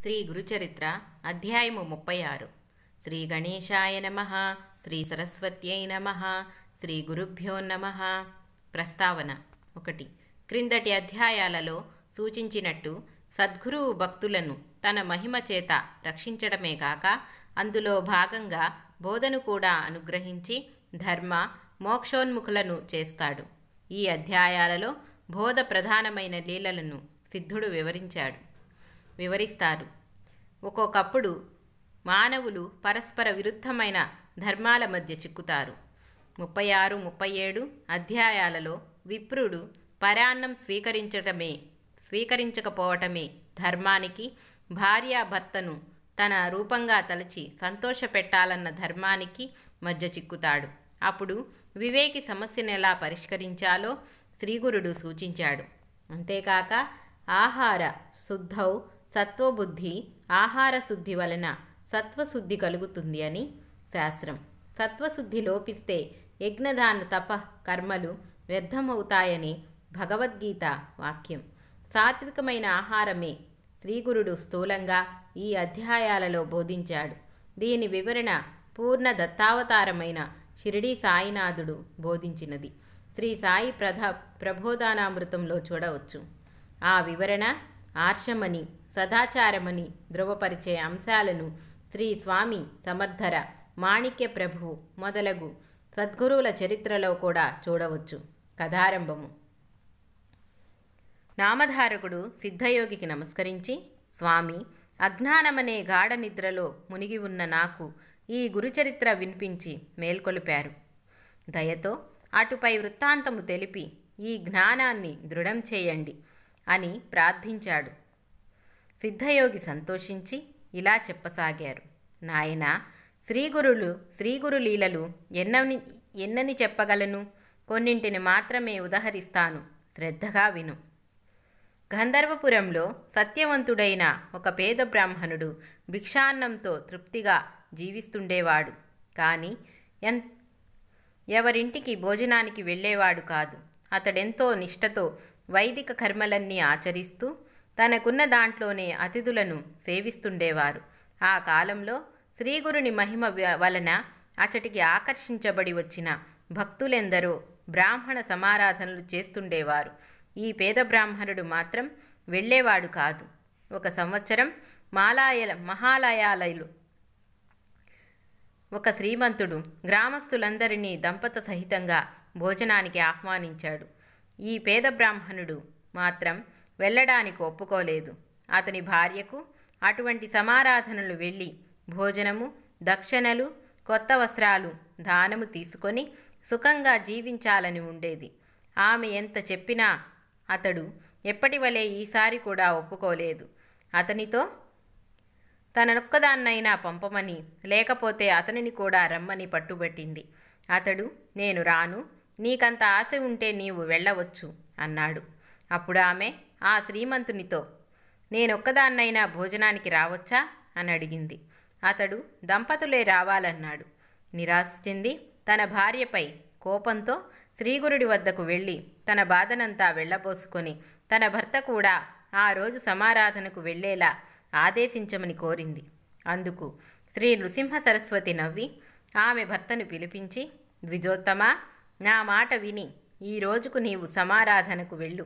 శ్రీ గురుచరిత్ర అధ్యాయము 36. శ్రీ గణేశాయ నమః. శ్రీ సరస్వత్యై నమః. శ్రీ గురుభ్యో నమః. ప్రస్తావన 1. క్రిందటి అధ్యాయాలలో సూచించినట్టు సద్గురువు భక్తులను తన మహిమ చేత రక్షించడమే కాక అందులో భాగంగా బోధను కూడా అనుగ్రహించి ధర్మ మోక్షోన్ముఖులను చేస్తాడు. ఈ అధ్యాయాలలో బోధ ప్రధానమైన లీలలను సిద్ధుడు వివరిస్తారు. ఒక్కొక్కప్పుడు మానవులు పరస్పర విరుద్ధమైన ధర్మాల మధ్య చిక్కుతారు. 36, 37 అధ్యాయాలలో విప్రుడు పరాన్నం స్వీకరించకపోవటమే ధర్మానికి, భార్యాభర్తను తన రూపంగా తలచి సంతోషపెట్టాలన్న ధర్మానికి మధ్య చిక్కుతాడు. అప్పుడు వివేకి సమస్యను ఎలా పరిష్కరించాలో శ్రీగురుడు సూచించాడు. అంతేకాక ఆహార శుద్ధౌ సత్వబుద్ధి, ఆహార శుద్ధి వలన సత్వశుద్ధి కలుగుతుంది అని శాస్త్రం. సత్వశుద్ధి లోపిస్తే యజ్ఞదాన తప కర్మలు వ్యర్థమవుతాయని భగవద్గీత వాక్యం. సాత్వికమైన ఆహారమే శ్రీగురుడు స్థూలంగా ఈ అధ్యాయాలలో బోధించాడు. దీని వివరణ పూర్ణ దత్తావతారమైన షిరిడీ సాయినాథుడు బోధించినది శ్రీ సాయి ప్రబోధానామృతంలో చూడవచ్చు. ఆ వివరణ ఆర్షమని, సదాచారమని ధృవపరిచే అంశాలను శ్రీ స్వామి సమర్థర, మాణిక్య ప్రభువు మొదలగు సద్గురువుల చరిత్రలో కూడా చూడవచ్చు. కథారంభము. నామధారకుడు సిద్ధయోగికి నమస్కరించి, స్వామి, అజ్ఞానమనే గాఢ నిద్రలో మునిగి ఉన్న నాకు ఈ గురుచరిత్ర వినిపించి మేల్కొలిపారు. దయతో అటుపై వృత్తాంతము తెలిపి ఈ జ్ఞానాన్ని దృఢం చేయండి అని ప్రార్థించాడు. సిద్ధయోగి సంతోషించి ఇలా చెప్పసాగారు. నాయనా, శ్రీగురు లీలలు ఎన్నని చెప్పగలను. కొన్నింటిని మాత్రమే ఉదహరిస్తాను, శ్రద్ధగా విను. గంధర్వపురంలో సత్యవంతుడైన ఒక పేద బ్రాహ్మణుడు భిక్షాన్నంతో తృప్తిగా జీవిస్తుండేవాడు. కానీ ఎవరింటికి భోజనానికి వెళ్ళేవాడు కాదు. అతడెంతో నిష్ఠతో వైదిక కర్మలన్నీ ఆచరిస్తూ తనకున్న దాంట్లోనే అతిథులను సేవిస్తుండేవారు. ఆ కాలంలో శ్రీగురుని మహిమ వలన అచటికి ఆకర్షించబడి వచ్చిన భక్తులెందరో బ్రాహ్మణ సమారాధనలు చేస్తుండేవారు. ఈ పేద బ్రాహ్మణుడు మాత్రం వెళ్ళేవాడు కాదు. ఒక సంవత్సరం మహాలయాలలో ఒక శ్రీమంతుడు గ్రామస్తులందరినీ దంపత సహితంగా భోజనానికి ఆహ్వానించాడు. ఈ పేద బ్రాహ్మణుడు మాత్రం వెళ్ళడానికి ఒప్పుకోలేదు. అతని భార్యకు అటువంటి సమారాధనలు వెళ్ళి భోజనము, దక్షిణలు, కొత్త వస్త్రాలు దానము తీసుకొని సుఖంగా జీవించాలని ఉండేది. ఆమె ఎంత చెప్పినా అతడు ఎప్పటి వలె ఈసారి కూడా ఒప్పుకోలేదు. అతనితో తననొక్కదాన్నైనా పంపమని, లేకపోతే అతనిని కూడా రమ్మని పట్టుబట్టింది. అతడు, నేను రాను, నీకంత ఆశ ఉంటే నీవు వెళ్ళవచ్చు అన్నాడు. అప్పుడు ఆమె ఆ శ్రీమంతునితో, నేనొక్కదాన్నైనా భోజనానికి రావచ్చా అని అడిగింది. అతడు దంపతులే రావాలన్నాడు. నిరాశ చెంది తన భార్యపై కోపంతో శ్రీగురుడి వద్దకు వెళ్ళి తన బాధనంతా వెళ్ళబోసుకొని తన భర్త కూడా ఆ రోజు సమారాధనకు వెళ్ళేలా ఆదేశించమని కోరింది. అందుకు శ్రీ నృసింహ సరస్వతి నవ్వి ఆమె భర్తను పిలిపించి, ద్విజోత్తమా, నా మాట విని ఈ రోజుకు నీవు సమారాధనకు వెళ్ళు.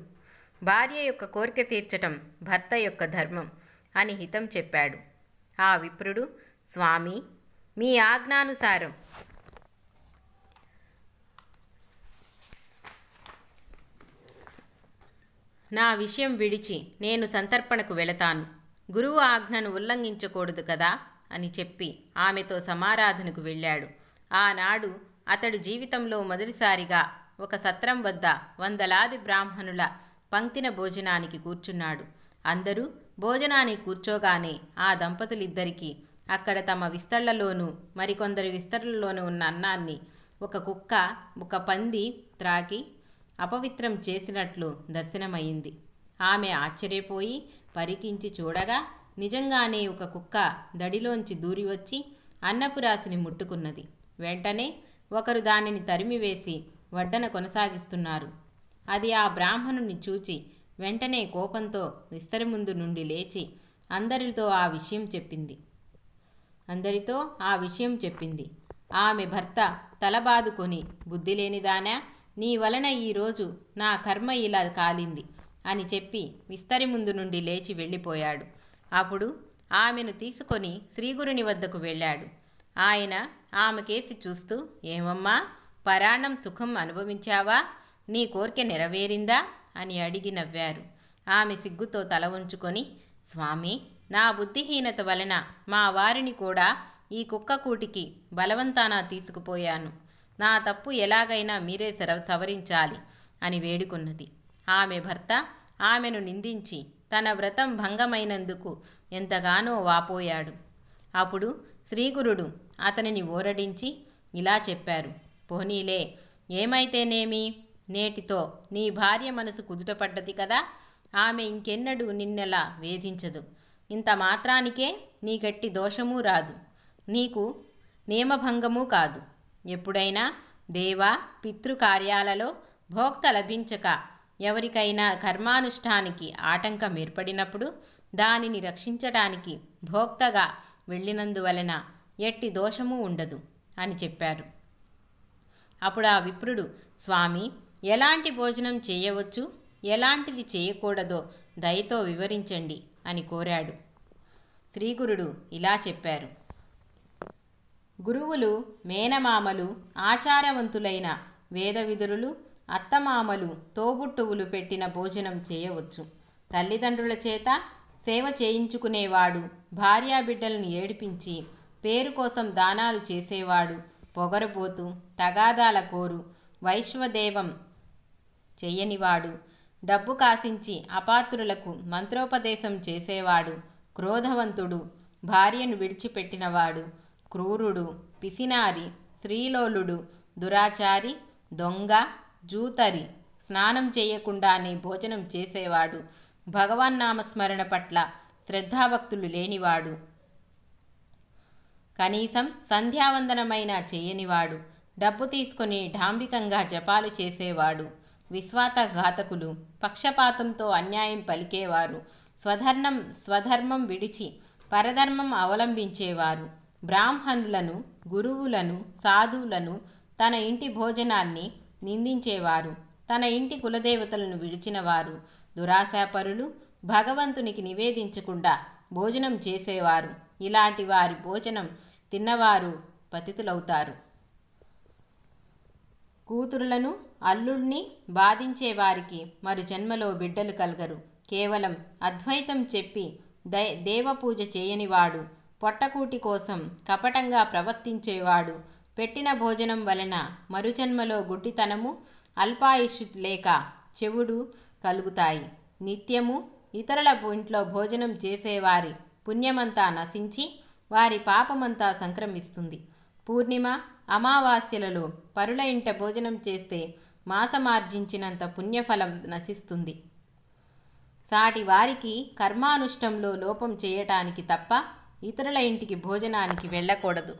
భార్య యొక్క కోరిక తీర్చటం భర్త యొక్క ధర్మం అని హితం చెప్పాడు. ఆ విప్రుడు, స్వామి, మీ ఆజ్ఞానుసారం నా విషయం విడిచి నేను సంతర్పణకు వెళతాను. గురువు ఆజ్ఞను ఉల్లంఘించకూడదు కదా అని చెప్పి ఆమెతో సమారాధనకు వెళ్ళాడు. ఆనాడు అతడు జీవితంలో మొదటిసారిగా ఒక సత్రం వద్ద వందలాది బ్రాహ్మణుల పంక్తిన భోజనానికి కూర్చున్నాడు. అందరూ భోజనానికి కూర్చోగానే ఆ దంపతులిద్దరికీ అక్కడ తమ విస్తళ్లలోనూ మరికొందరి విస్తళ్లలోనూ ఉన్న అన్నాన్ని ఒక కుక్క, ఒక పంది త్రాగి అపవిత్రం చేసినట్లు దర్శనమయ్యింది. ఆమె ఆశ్చర్యపోయి పరికించి చూడగా నిజంగానే ఒక కుక్క దడిలోంచి దూరివచ్చి అన్నపు రాశిని ముట్టుకున్నది. వెంటనే ఒకరు దానిని తరిమివేసి వడ్డన కొనసాగిస్తున్నారు. అది ఆ బ్రాహ్మణుని చూచి వెంటనే కోపంతో విస్తరి ముందు నుండి లేచి అందరితో ఆ విషయం చెప్పింది. ఆమె భర్త తలబాదుకొని, బుద్ధి లేనిదానా, నీ వలన ఈరోజు నా కర్మ ఇలా కాలింది అని చెప్పి విస్తరి ముందు నుండి లేచి వెళ్ళిపోయాడు. అప్పుడు ఆమెను తీసుకొని శ్రీగురుని వద్దకు వెళ్ళాడు. ఆయన ఆమెకేసి చూస్తూ, ఏమమ్మా, పరాణం సుఖం అనుభవించావా? నీ కోరిక నెరవేరిందా అని అడిగి నవ్వారు. ఆమె సిగ్గుతో తల ఉంచుకొని, స్వామి, నా బుద్ధిహీనత వలన మా వారిని కూడా ఈ కుక్కకూటికి బలవంతాన తీసుకుపోయాను. నా తప్పు ఎలాగైనా మీరే సవరించాలి అని వేడుకున్నది. ఆమె భర్త ఆమెను నిందించి తన వ్రతం భంగమైనందుకు ఎంతగానో వాపోయాడు. అప్పుడు శ్రీగురుడు అతనిని ఓరడించి ఇలా చెప్పారు, పోనీలే, ఏమైతేనేమి, నేటితో నీ భార్య మనసు కుదుటపడ్డది కదా, ఆమె ఇంకెన్నడూ నిన్నెలా వేధించదు. ఇంత మాత్రానికే నీకెట్టి దోషమూ రాదు, నీకు నియమభంగమూ కాదు. ఎప్పుడైనా దేవా పితృకార్యాలలో భోక్త లభించక ఎవరికైనా కర్మానుష్ఠానికి ఆటంకం ఏర్పడినప్పుడు దానిని రక్షించడానికి భోక్తగా వెళ్ళినందువలన ఎట్టి దోషమూ ఉండదు అని చెప్పారు. అప్పుడు ఆ విప్రుడు, స్వామి, ఎలాంటి భోజనం చేయవచ్చు, ఎలాంటిది చేయకూడదో దయతో వివరించండి అని కోరాడు. శ్రీగురుడు ఇలా చెప్పారు, గురువులు, మేనమామలు, ఆచారవంతులైన వేదవిదురులు, అత్తమామలు, తోబుట్టువులు పెట్టిన భోజనం చేయవచ్చు. తల్లిదండ్రుల చేత సేవ చేయించుకునేవాడు, భార్యాబిడ్డలను ఏడిపించి పేరు కోసం దానాలు చేసేవాడు, పొగరబోతు, తగాదాల కోరు, వైశ్వదేవం చెయ్యనివాడు, డబ్బు కాసించి అపాత్రులకు మంత్రోపదేశం చేసేవాడు, క్రోధవంతుడు, భార్యను విడిచిపెట్టినవాడు, క్రూరుడు, పిసినారి, స్త్రీలోలుడు, దురాచారి, దొంగ, జూతరి, స్నానం చేయకుండానే భోజనం చేసేవాడు, భగవన్నామస్మరణ పట్ల శ్రద్ధాభక్తులు లేనివాడు, కనీసం సంధ్యావందనమైనా చేయనివాడు, డబ్బు తీసుకొని ఢాంబికంగా జపాలు చేసేవాడు, విశ్వాసఘాతకులు, పక్షపాతంతో అన్యాయం పలికేవారు, స్వధర్మం విడిచి పరధర్మం అవలంబించేవారు, బ్రాహ్మణులను, గురువులను, సాధువులను, తన ఇంటి భోజనాన్ని నిందించేవారు, తన ఇంటి కులదేవతలను విడిచినవారు, దురాశాపరులు, భగవంతునికి నివేదించకుండా భోజనం చేసేవారు, ఇలాంటి వారి భోజనం తిన్నవారు పతితులవుతారు. కూతురులను, అల్లుడిని బాధించేవారికి మరు జన్మలో బిడ్డలు కలగరు. కేవలం అద్వైతం చెప్పి దేవపూజ చేయనివాడు, పొట్టకూటి కోసం కపటంగా ప్రవర్తించేవాడు, పెట్టిన భోజనం వలన మరుజన్మలో గుడ్డితనము, అల్పాయుషు లేక చెవుడు కలుగుతాయి. నిత్యము ఇతరుల ఇంట్లో భోజనం చేసేవారి పుణ్యమంతా నశించి వారి పాపమంతా సంక్రమిస్తుంది. పూర్ణిమ, అమావాస్యలలో పరుల ఇంట భోజనం చేస్తే మాసమార్జించినంత పుణ్యఫలం నశిస్తుంది. సాటి వారికి కర్మానుష్టంలో లోపం చేయటానికి తప్ప ఇతరుల ఇంటికి భోజనానికి వెళ్ళకూడదు.